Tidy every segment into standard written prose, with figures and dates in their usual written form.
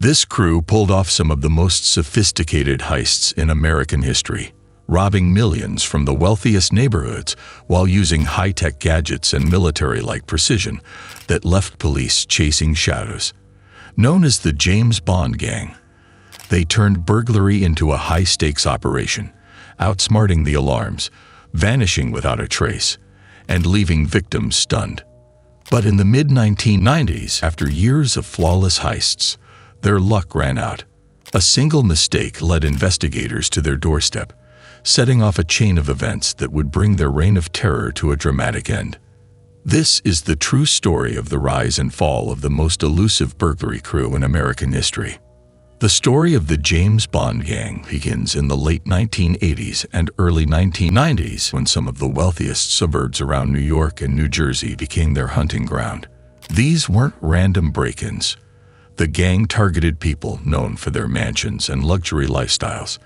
This crew pulled off some of the most sophisticated heists in American history, robbing millions from the wealthiest neighborhoods while using high-tech gadgets and military-like precision that left police chasing shadows. Known as the James Bond Gang, they turned burglary into a high-stakes operation, outsmarting the alarms, vanishing without a trace, and leaving victims stunned. But in the mid-1990s, after years of flawless heists, their luck ran out. A single mistake led investigators to their doorstep, setting off a chain of events that would bring their reign of terror to a dramatic end. This is the true story of the rise and fall of the most elusive burglary crew in American history. The story of the James Bond Gang begins in the late 1980s and early 1990s when some of the wealthiest suburbs around New York and New Jersey became their hunting ground. These weren't random break-ins. The gang targeted people known for their mansions and luxury lifestyles.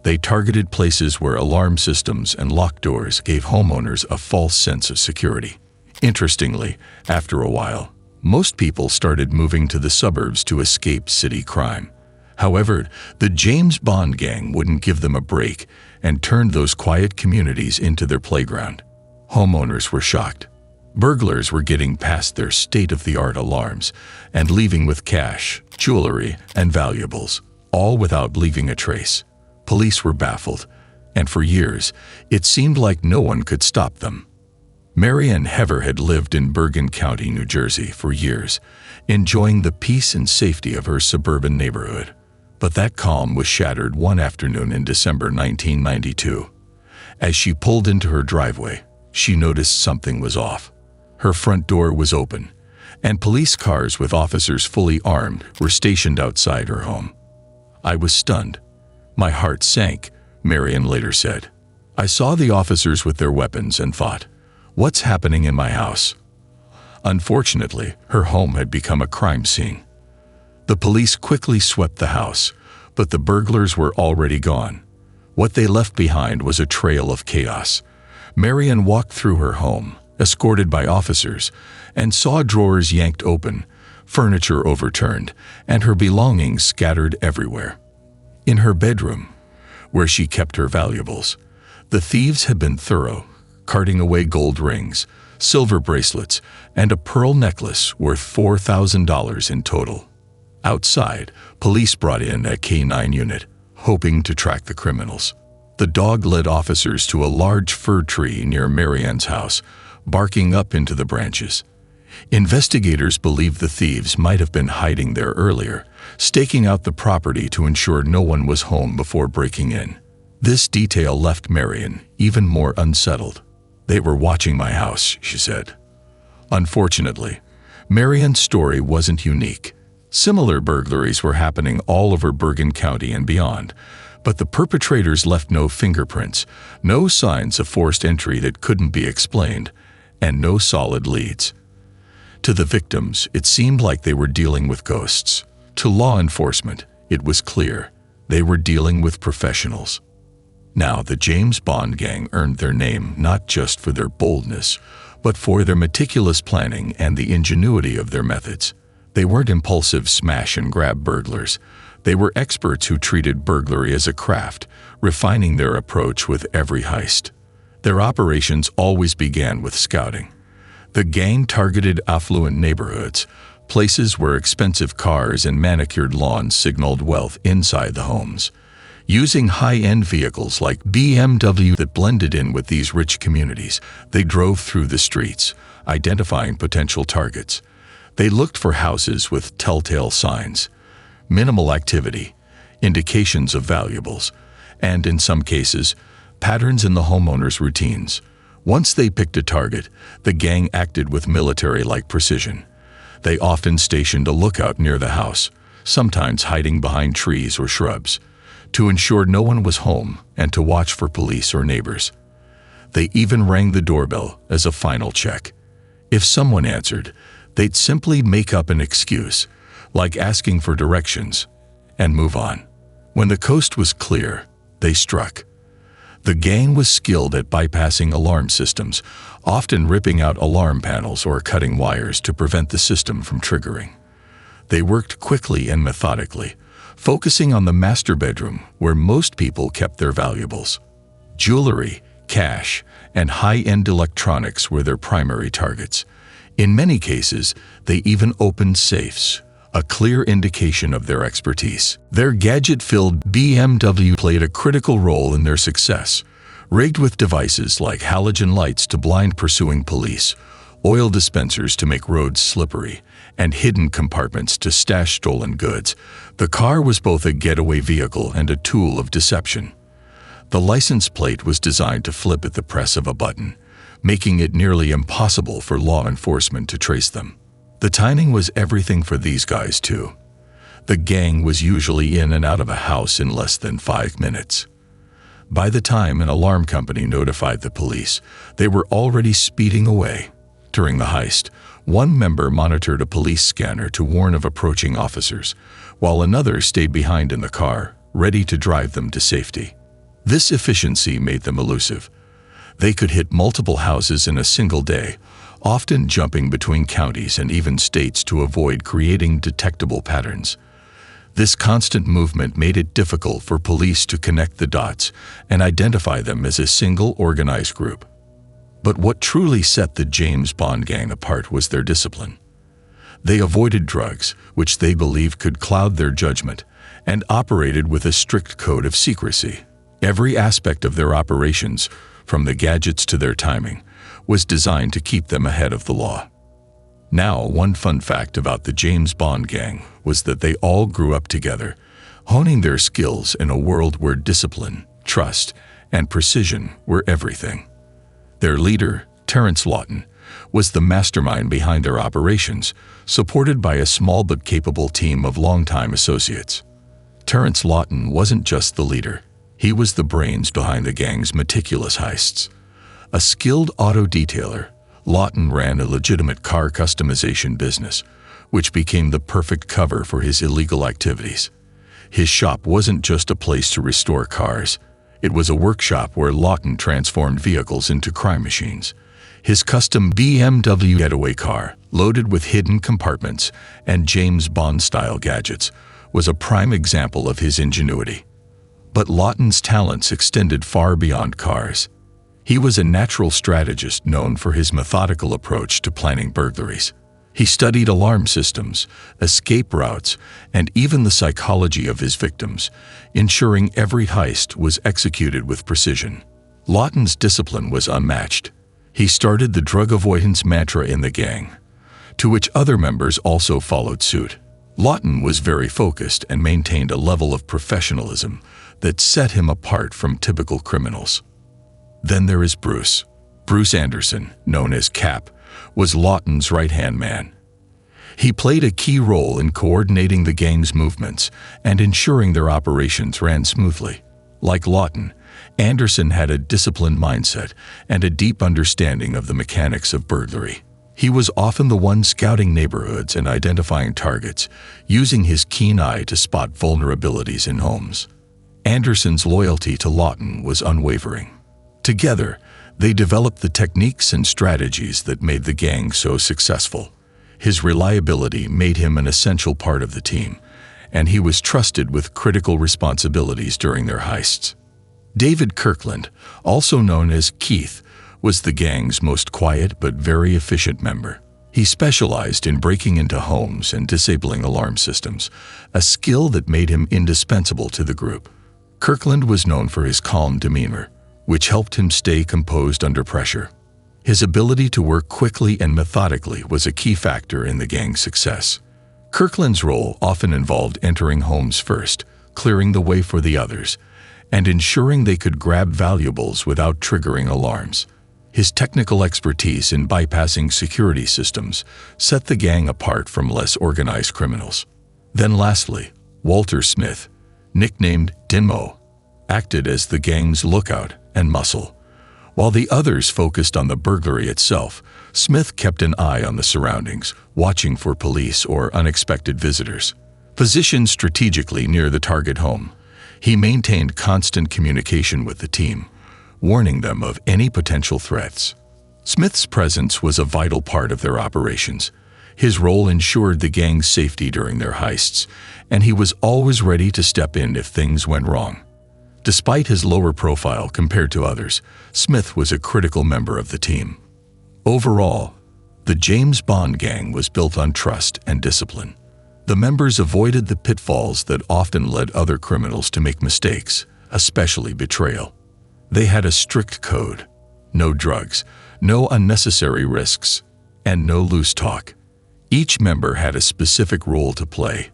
They targeted places where alarm systems and locked doors gave homeowners a false sense of security. Interestingly, after a while, most people started moving to the suburbs to escape city crime. However, the James Bond Gang wouldn't give them a break and turned those quiet communities into their playground. Homeowners were shocked. Burglars were getting past their state-of-the-art alarms and leaving with cash, jewelry, and valuables, all without leaving a trace. Police were baffled, and for years, it seemed like no one could stop them. Marianne Hever had lived in Bergen County, New Jersey for years, enjoying the peace and safety of her suburban neighborhood. But that calm was shattered one afternoon in December 1992. As she pulled into her driveway, she noticed something was off. Her front door was open, and police cars with officers fully armed were stationed outside her home. "I was stunned. My heart sank," Marianne later said. "I saw the officers with their weapons and thought, what's happening in my house?" Unfortunately, her home had become a crime scene. The police quickly swept the house, but the burglars were already gone. What they left behind was a trail of chaos. Marianne walked through her home, escorted by officers, and saw drawers yanked open, furniture overturned, and her belongings scattered everywhere. In her bedroom, where she kept her valuables, the thieves had been thorough, carting away gold rings, silver bracelets, and a pearl necklace worth $4,000 in total. Outside, police brought in a K-9 unit, hoping to track the criminals. The dog led officers to a large fir tree near Marianne's house, barking up into the branches. Investigators believe the thieves might have been hiding there earlier, staking out the property to ensure no one was home before breaking in. This detail left Marianne even more unsettled. "They were watching my house," she said. Unfortunately, Marianne's story wasn't unique. Similar burglaries were happening all over Bergen County and beyond, but the perpetrators left no fingerprints, no signs of forced entry that couldn't be explained, and no solid leads. To the victims, it seemed like they were dealing with ghosts. To law enforcement, it was clear they were dealing with professionals. Now, the James Bond Gang earned their name not just for their boldness, but for their meticulous planning and the ingenuity of their methods. They weren't impulsive smash-and-grab burglars. They were experts who treated burglary as a craft, refining their approach with every heist. Their operations always began with scouting. The gang targeted affluent neighborhoods, places where expensive cars and manicured lawns signaled wealth inside the homes. Using high-end vehicles like BMW that blended in with these rich communities, they drove through the streets, identifying potential targets. They looked for houses with telltale signs, minimal activity, indications of valuables, and in some cases, patterns in the homeowners' routines. Once they picked a target, the gang acted with military-like precision. They often stationed a lookout near the house, sometimes hiding behind trees or shrubs, to ensure no one was home and to watch for police or neighbors. They even rang the doorbell as a final check. If someone answered, they'd simply make up an excuse, like asking for directions, and move on. When the coast was clear, they struck. The gang was skilled at bypassing alarm systems, often ripping out alarm panels or cutting wires to prevent the system from triggering. They worked quickly and methodically, focusing on the master bedroom where most people kept their valuables. Jewelry, cash, and high-end electronics were their primary targets. In many cases, they even opened safes, a clear indication of their expertise. Their gadget-filled BMW played a critical role in their success, rigged with devices like halogen lights to blind pursuing police, oil dispensers to make roads slippery, and hidden compartments to stash stolen goods. The car was both a getaway vehicle and a tool of deception. The license plate was designed to flip at the press of a button, making it nearly impossible for law enforcement to trace them. The timing was everything for these guys, too. The gang was usually in and out of a house in less than 5 minutes. By the time an alarm company notified the police, they were already speeding away. During the heist, one member monitored a police scanner to warn of approaching officers, while another stayed behind in the car, ready to drive them to safety. This efficiency made them elusive. They could hit multiple houses in a single day, often jumping between counties and even states to avoid creating detectable patterns. This constant movement made it difficult for police to connect the dots and identify them as a single organized group. But what truly set the James Bond gang apart was their discipline. They avoided drugs, which they believed could cloud their judgment, and operated with a strict code of secrecy. Every aspect of their operations, from the gadgets to their timing, was designed to keep them ahead of the law. Now, one fun fact about the James Bond gang was that they all grew up together, honing their skills in a world where discipline, trust, and precision were everything. Their leader, Terrence Lawton, was the mastermind behind their operations, supported by a small but capable team of longtime associates. Terrence Lawton wasn't just the leader. He was the brains behind the gang's meticulous heists. A skilled auto detailer, Lawton ran a legitimate car customization business, which became the perfect cover for his illegal activities. His shop wasn't just a place to restore cars. It was a workshop where Lawton transformed vehicles into crime machines. His custom BMW getaway car, loaded with hidden compartments and James Bond-style gadgets, was a prime example of his ingenuity. But Lawton's talents extended far beyond cars. He was a natural strategist known for his methodical approach to planning burglaries. He studied alarm systems, escape routes, and even the psychology of his victims, ensuring every heist was executed with precision. Lawton's discipline was unmatched. He started the drug avoidance mantra in the gang, to which other members also followed suit. Lawton was very focused and maintained a level of professionalism that set him apart from typical criminals. Then there is Bruce. Bruce Anderson, known as Cap, was Lawton's right-hand man. He played a key role in coordinating the gang's movements and ensuring their operations ran smoothly. Like Lawton, Anderson had a disciplined mindset and a deep understanding of the mechanics of burglary. He was often the one scouting neighborhoods and identifying targets, using his keen eye to spot vulnerabilities in homes. Anderson's loyalty to Lawton was unwavering. Together, they developed the techniques and strategies that made the gang so successful. His reliability made him an essential part of the team, and he was trusted with critical responsibilities during their heists. David Kirkland, also known as Keith, was the gang's most quiet but very efficient member. He specialized in breaking into homes and disabling alarm systems, a skill that made him indispensable to the group. Kirkland was known for his calm demeanor, which helped him stay composed under pressure. His ability to work quickly and methodically was a key factor in the gang's success. Kirkland's role often involved entering homes first, clearing the way for the others, and ensuring they could grab valuables without triggering alarms. His technical expertise in bypassing security systems set the gang apart from less organized criminals. Then lastly, Walter Smith, nicknamed Dinmo, acted as the gang's lookout and muscle. While the others focused on the burglary itself, Smith kept an eye on the surroundings, watching for police or unexpected visitors. Positioned strategically near the target home, he maintained constant communication with the team, warning them of any potential threats. Smith's presence was a vital part of their operations. His role ensured the gang's safety during their heists, and he was always ready to step in if things went wrong. Despite his lower profile compared to others, Smith was a critical member of the team. Overall, the James Bond gang was built on trust and discipline. The members avoided the pitfalls that often led other criminals to make mistakes, especially betrayal. They had a strict code: no drugs, no unnecessary risks, and no loose talk. Each member had a specific role to play,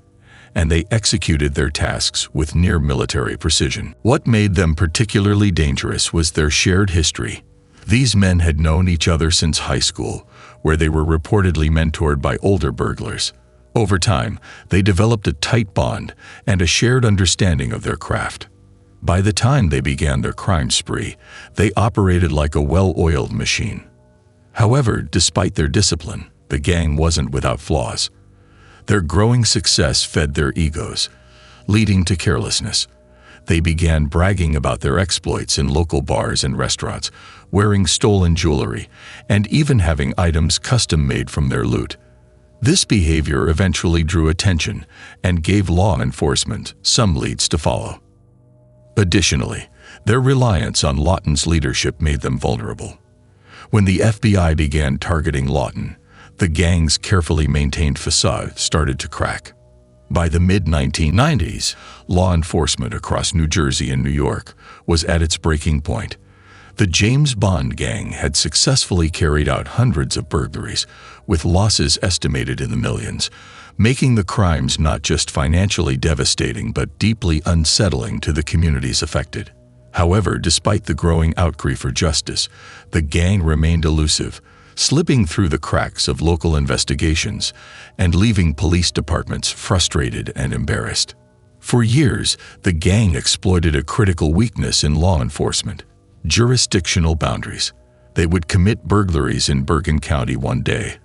and they executed their tasks with near-military precision. What made them particularly dangerous was their shared history. These men had known each other since high school, where they were reportedly mentored by older burglars. Over time, they developed a tight bond and a shared understanding of their craft. By the time they began their crime spree, they operated like a well-oiled machine. However, despite their discipline, the gang wasn't without flaws. Their growing success fed their egos, leading to carelessness. They began bragging about their exploits in local bars and restaurants, wearing stolen jewelry, and even having items custom-made from their loot. This behavior eventually drew attention and gave law enforcement some leads to follow. Additionally, their reliance on Lawton's leadership made them vulnerable. When the FBI began targeting Lawton, the gang's carefully maintained facade started to crack. By the mid-1990s, law enforcement across New Jersey and New York was at its breaking point. The James Bond gang had successfully carried out hundreds of burglaries, with losses estimated in the millions, making the crimes not just financially devastating but deeply unsettling to the communities affected. However, despite the growing outcry for justice, the gang remained elusive, slipping through the cracks of local investigations and leaving police departments frustrated and embarrassed. For years, the gang exploited a critical weakness in law enforcement: jurisdictional boundaries. They would commit burglaries in Bergen County one day,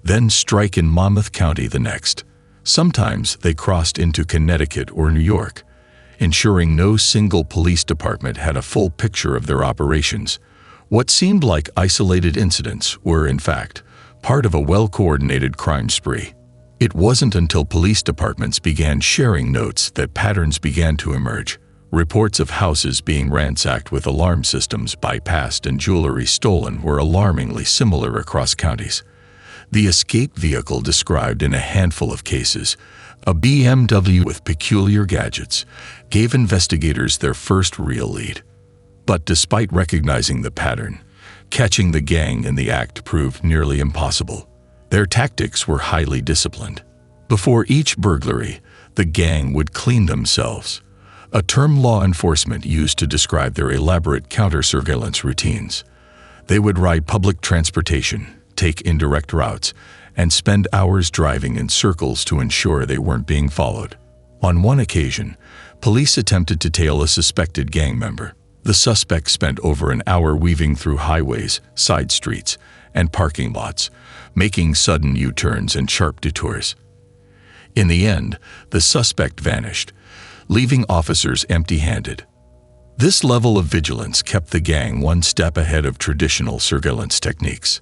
then strike in Monmouth County the next. Sometimes they crossed into Connecticut or New York, ensuring no single police department had a full picture of their operations. What seemed like isolated incidents were, in fact, part of a well-coordinated crime spree. It wasn't until police departments began sharing notes that patterns began to emerge. Reports of houses being ransacked with alarm systems bypassed and jewelry stolen were alarmingly similar across counties. The escape vehicle described in a handful of cases, a BMW with peculiar gadgets, gave investigators their first real lead. But despite recognizing the pattern, catching the gang in the act proved nearly impossible. Their tactics were highly disciplined. Before each burglary, the gang would clean themselves, a term law enforcement used to describe their elaborate counter-surveillance routines. They would ride public transportation, take indirect routes, and spend hours driving in circles to ensure they weren't being followed. On one occasion, police attempted to tail a suspected gang member. The suspect spent over an hour weaving through highways, side streets, and parking lots, making sudden U-turns and sharp detours. In the end, the suspect vanished, leaving officers empty-handed. This level of vigilance kept the gang one step ahead of traditional surveillance techniques.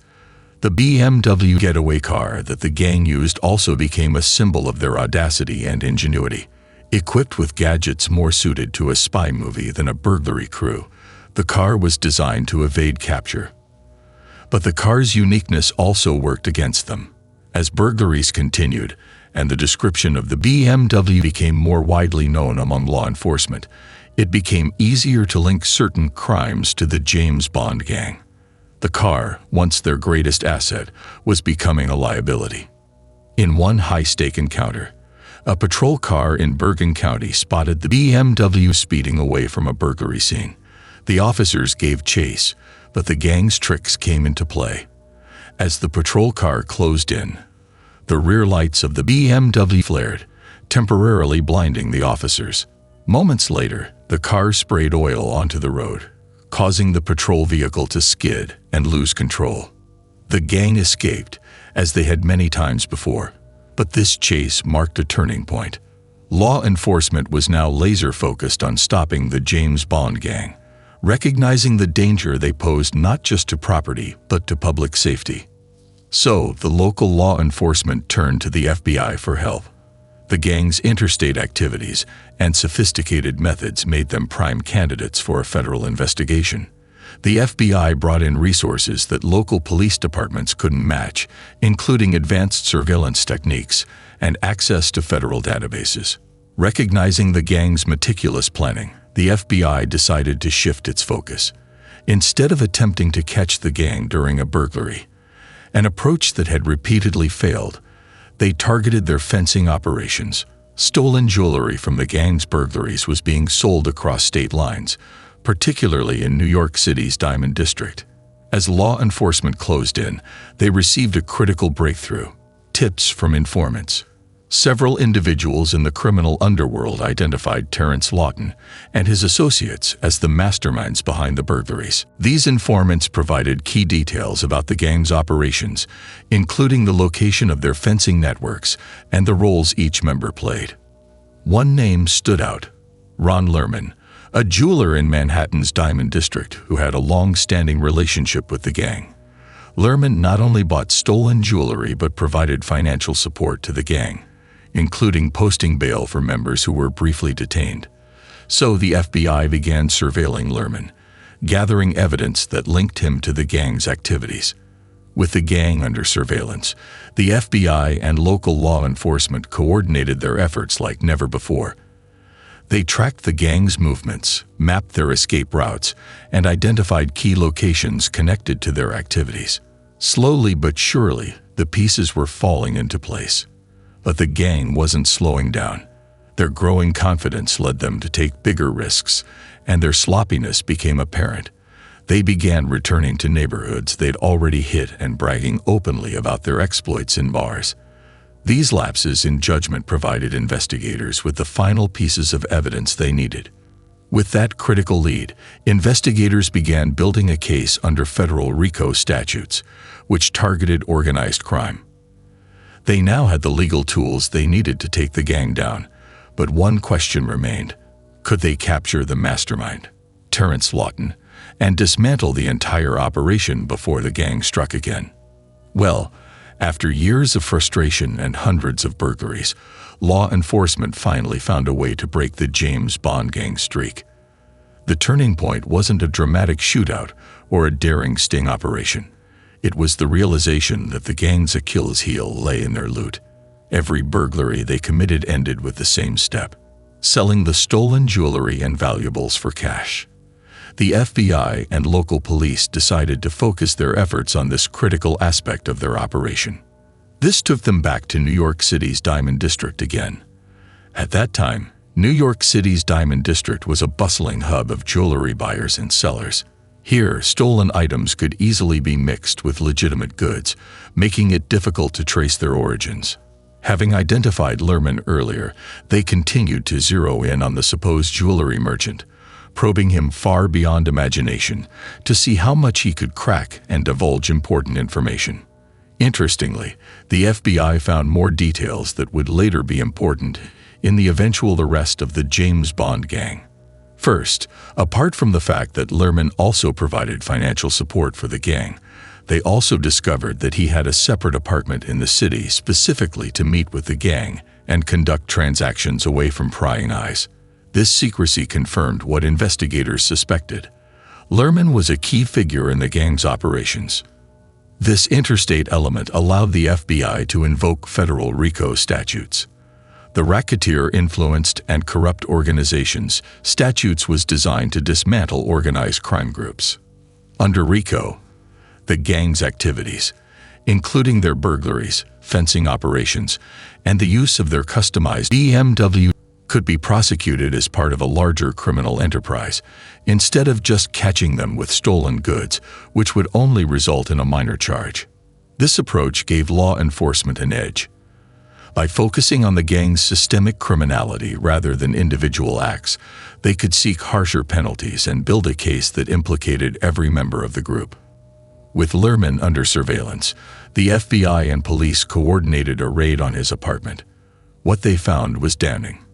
The BMW getaway car that the gang used also became a symbol of their audacity and ingenuity. Equipped with gadgets more suited to a spy movie than a burglary crew, the car was designed to evade capture. But the car's uniqueness also worked against them. As burglaries continued, and the description of the BMW became more widely known among law enforcement, it became easier to link certain crimes to the James Bond gang. The car, once their greatest asset, was becoming a liability. In one high-stake encounter, a patrol car in Bergen County spotted the BMW speeding away from a burglary scene. The officers gave chase, but the gang's tricks came into play. As the patrol car closed in, the rear lights of the BMW flared, temporarily blinding the officers. Moments later, the car sprayed oil onto the road, causing the patrol vehicle to skid and lose control. The gang escaped, as they had many times before. But this chase marked a turning point. Law enforcement was now laser-focused on stopping the James Bond gang, recognizing the danger they posed not just to property but to public safety. So, the local law enforcement turned to the FBI for help. The gang's interstate activities and sophisticated methods made them prime candidates for a federal investigation. The FBI brought in resources that local police departments couldn't match, including advanced surveillance techniques and access to federal databases. Recognizing the gang's meticulous planning, the FBI decided to shift its focus. Instead of attempting to catch the gang during a burglary, an approach that had repeatedly failed, they targeted their fencing operations. Stolen jewelry from the gang's burglaries was being sold across state lines, particularly in New York City's Diamond District. As law enforcement closed in, they received a critical breakthrough: tips from informants. Several individuals in the criminal underworld identified Terrence Lawton and his associates as the masterminds behind the burglaries. These informants provided key details about the gang's operations, including the location of their fencing networks and the roles each member played. One name stood out: Ron Lerman, a jeweler in Manhattan's Diamond District who had a long-standing relationship with the gang. Lerman not only bought stolen jewelry but provided financial support to the gang, including posting bail for members who were briefly detained. So the FBI began surveilling Lerman, gathering evidence that linked him to the gang's activities. With the gang under surveillance, the FBI and local law enforcement coordinated their efforts like never before. They tracked the gang's movements, mapped their escape routes, and identified key locations connected to their activities. Slowly but surely, the pieces were falling into place. But the gang wasn't slowing down. Their growing confidence led them to take bigger risks, and their sloppiness became apparent. They began returning to neighborhoods they'd already hit and bragging openly about their exploits in bars. These lapses in judgment provided investigators with the final pieces of evidence they needed. With that critical lead, investigators began building a case under federal RICO statutes, which targeted organized crime. They now had the legal tools they needed to take the gang down, but one question remained: could they capture the mastermind, Terrence Lawton, and dismantle the entire operation before the gang struck again? Well, after years of frustration and hundreds of burglaries, law enforcement finally found a way to break the James Bond gang streak. The turning point wasn't a dramatic shootout or a daring sting operation. It was the realization that the gang's Achilles heel lay in their loot. Every burglary they committed ended with the same step: selling the stolen jewelry and valuables for cash. The FBI and local police decided to focus their efforts on this critical aspect of their operation. This took them back to New York City's Diamond District again. At that time, New York City's Diamond District was a bustling hub of jewelry buyers and sellers. Here, stolen items could easily be mixed with legitimate goods, making it difficult to trace their origins. Having identified Lerman earlier, they continued to zero in on the supposed jewelry merchant, probing him far beyond imagination to see how much he could crack and divulge important information. Interestingly, the FBI found more details that would later be important in the eventual arrest of the James Bond gang. First, apart from the fact that Lerman also provided financial support for the gang, they also discovered that he had a separate apartment in the city specifically to meet with the gang and conduct transactions away from prying eyes. This secrecy confirmed what investigators suspected: Lerman was a key figure in the gang's operations. This interstate element allowed the FBI to invoke federal RICO statutes. The Racketeer-Influenced and Corrupt Organizations statutes was designed to dismantle organized crime groups. Under RICO, the gang's activities, including their burglaries, fencing operations, and the use of their customized BMW, could be prosecuted as part of a larger criminal enterprise, instead of just catching them with stolen goods, which would only result in a minor charge. This approach gave law enforcement an edge. By focusing on the gang's systemic criminality rather than individual acts, they could seek harsher penalties and build a case that implicated every member of the group. With Lerman under surveillance, the FBI and police coordinated a raid on his apartment. What they found was damning: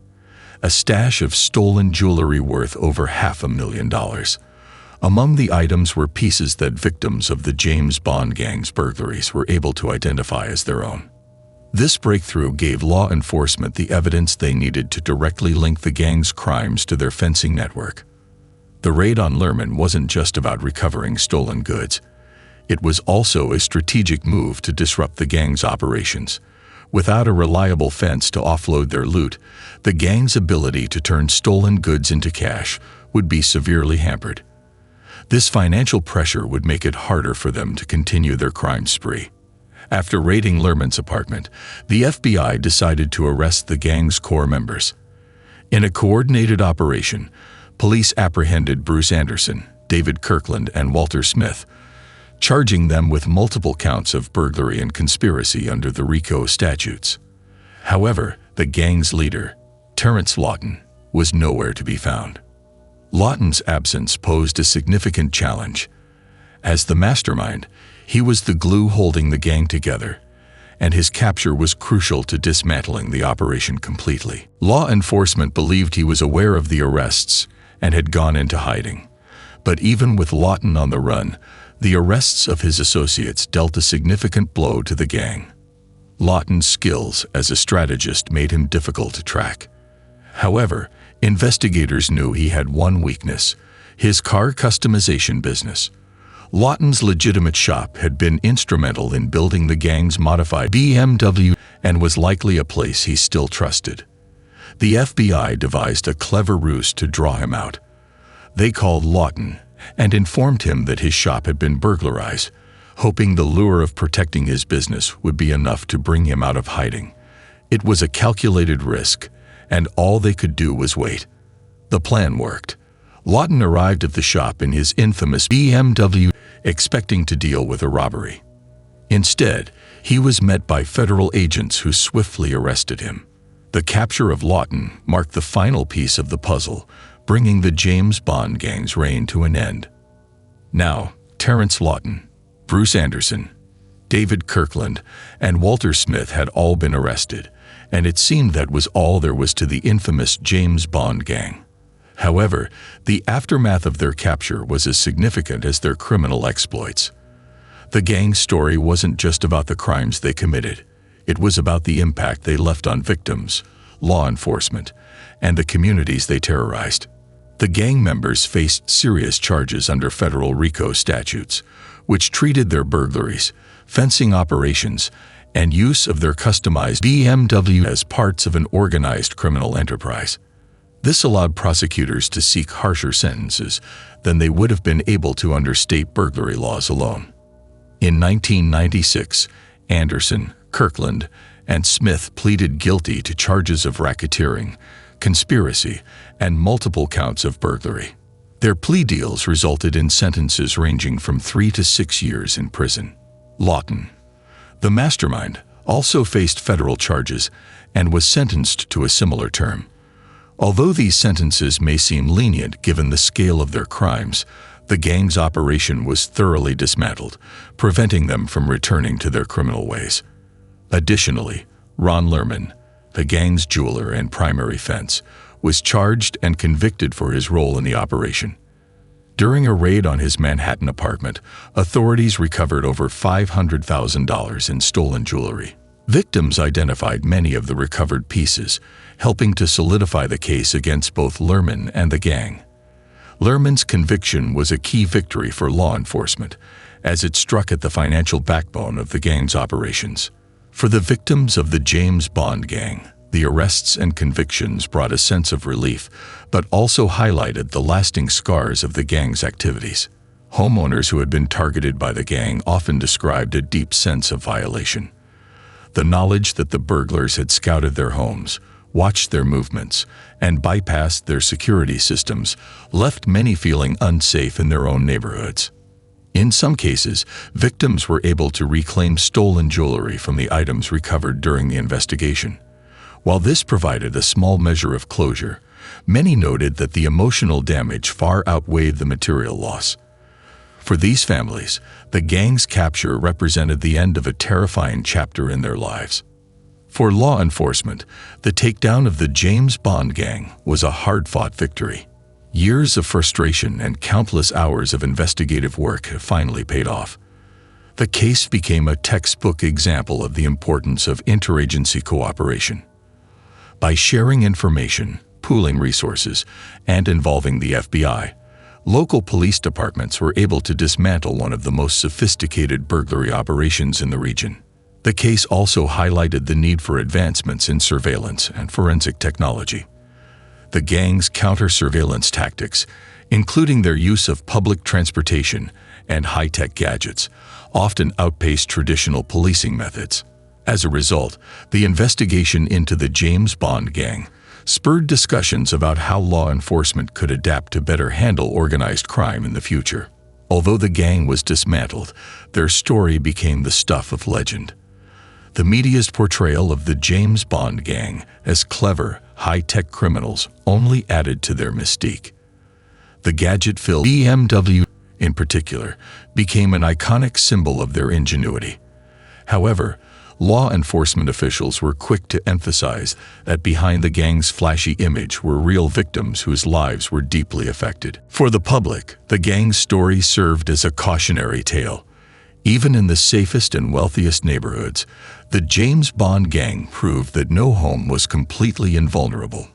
a stash of stolen jewelry worth over $500,000, Among the items were pieces that victims of the James Bond gang's burglaries were able to identify as their own. This breakthrough gave law enforcement the evidence they needed to directly link the gang's crimes to their fencing network. The raid on Lerman wasn't just about recovering stolen goods. It was also a strategic move to disrupt the gang's operations. Without a reliable fence to offload their loot, the gang's ability to turn stolen goods into cash would be severely hampered. This financial pressure would make it harder for them to continue their crime spree. After raiding Lerman's apartment, the FBI decided to arrest the gang's core members. In a coordinated operation, police apprehended Bruce Anderson, David Kirkland, and Walter Smith, charging them with multiple counts of burglary and conspiracy under the RICO statutes. However, the gang's leader, Terrence Lawton, was nowhere to be found. Lawton's absence posed a significant challenge. As the mastermind, he was the glue holding the gang together, and his capture was crucial to dismantling the operation completely. Law enforcement believed he was aware of the arrests and had gone into hiding. But even with Lawton on the run, the arrests of his associates dealt a significant blow to the gang. Lawton's skills as a strategist made him difficult to track. However, investigators knew he had one weakness: his car customization business. Lawton's legitimate shop had been instrumental in building the gang's modified BMW and was likely a place he still trusted. The FBI devised a clever ruse to draw him out. They called Lawton and informed him that his shop had been burglarized, hoping the lure of protecting his business would be enough to bring him out of hiding. It was a calculated risk, and all they could do was wait. The plan worked. Lawton arrived at the shop in his infamous BMW, expecting to deal with a robbery. Instead, he was met by federal agents who swiftly arrested him. The capture of Lawton marked the final piece of the puzzle, bringing the James Bond gang's reign to an end. Now, Terrence Lawton, Bruce Anderson, David Kirkland, and Walter Smith had all been arrested, and it seemed that was all there was to the infamous James Bond gang. However, the aftermath of their capture was as significant as their criminal exploits. The gang's story wasn't just about the crimes they committed. It was about the impact they left on victims, law enforcement, and the communities they terrorized. The gang members faced serious charges under federal RICO statutes, which treated their burglaries, fencing operations, and use of their customized BMW as parts of an organized criminal enterprise. This allowed prosecutors to seek harsher sentences than they would have been able to under state burglary laws alone. In 1996, Anderson, Kirkland, and Smith pleaded guilty to charges of racketeering, conspiracy, and multiple counts of burglary. Their plea deals resulted in sentences ranging from 3 to 6 years in prison. Lawton, the mastermind, also faced federal charges and was sentenced to a similar term. Although these sentences may seem lenient given the scale of their crimes, the gang's operation was thoroughly dismantled, preventing them from returning to their criminal ways. Additionally, Ron Lerman, the gang's jeweler and primary fence, was charged and convicted for his role in the operation. During a raid on his Manhattan apartment, authorities recovered over $500,000 in stolen jewelry. Victims identified many of the recovered pieces, helping to solidify the case against both Lerman and the gang. Lerman's conviction was a key victory for law enforcement, as it struck at the financial backbone of the gang's operations. For the victims of the James Bond gang, the arrests and convictions brought a sense of relief, but also highlighted the lasting scars of the gang's activities. Homeowners who had been targeted by the gang often described a deep sense of violation. The knowledge that the burglars had scouted their homes, watched their movements, and bypassed their security systems left many feeling unsafe in their own neighborhoods. In some cases, victims were able to reclaim stolen jewelry from the items recovered during the investigation. While this provided a small measure of closure, many noted that the emotional damage far outweighed the material loss. For these families, the gang's capture represented the end of a terrifying chapter in their lives. For law enforcement, the takedown of the James Bond gang was a hard-fought victory. Years of frustration and countless hours of investigative work have finally paid off. The case became a textbook example of the importance of interagency cooperation. By sharing information, pooling resources, and involving the FBI, local police departments were able to dismantle one of the most sophisticated burglary operations in the region. The case also highlighted the need for advancements in surveillance and forensic technology. The gang's counter-surveillance tactics, including their use of public transportation and high-tech gadgets, often outpaced traditional policing methods. As a result, the investigation into the James Bond gang spurred discussions about how law enforcement could adapt to better handle organized crime in the future. Although the gang was dismantled, their story became the stuff of legend. The media's portrayal of the James Bond gang as clever, high-tech criminals only added to their mystique. The gadget-filled BMW, in particular, became an iconic symbol of their ingenuity. However, law enforcement officials were quick to emphasize that behind the gang's flashy image were real victims whose lives were deeply affected. For the public, the gang's story served as a cautionary tale. Even in the safest and wealthiest neighborhoods, the James Bond gang proved that no home was completely invulnerable.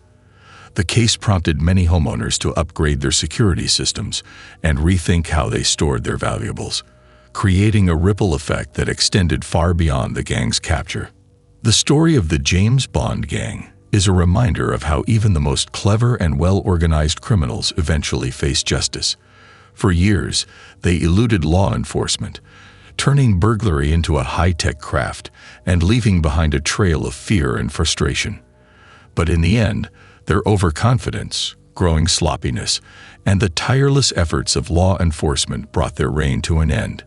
The case prompted many homeowners to upgrade their security systems and rethink how they stored their valuables, creating a ripple effect that extended far beyond the gang's capture. The story of the James Bond gang is a reminder of how even the most clever and well-organized criminals eventually face justice. For years, they eluded law enforcement, turning burglary into a high-tech craft and leaving behind a trail of fear and frustration. But in the end, their overconfidence, growing sloppiness, and the tireless efforts of law enforcement brought their reign to an end.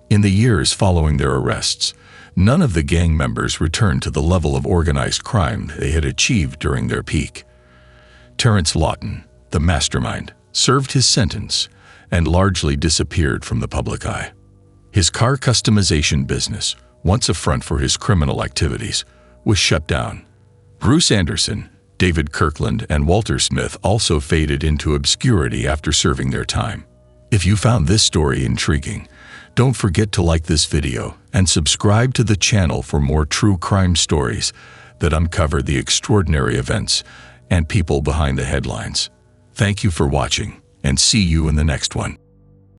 In the years following their arrests, none of the gang members returned to the level of organized crime they had achieved during their peak. Terrence Lawton, the mastermind, served his sentence and largely disappeared from the public eye. His car customization business, once a front for his criminal activities, was shut down. Bruce Anderson, David Kirkland, and Walter Smith also faded into obscurity after serving their time. If you found this story intriguing, don't forget to like this video and subscribe to the channel for more true crime stories that uncover the extraordinary events and people behind the headlines. Thank you for watching, and see you in the next one.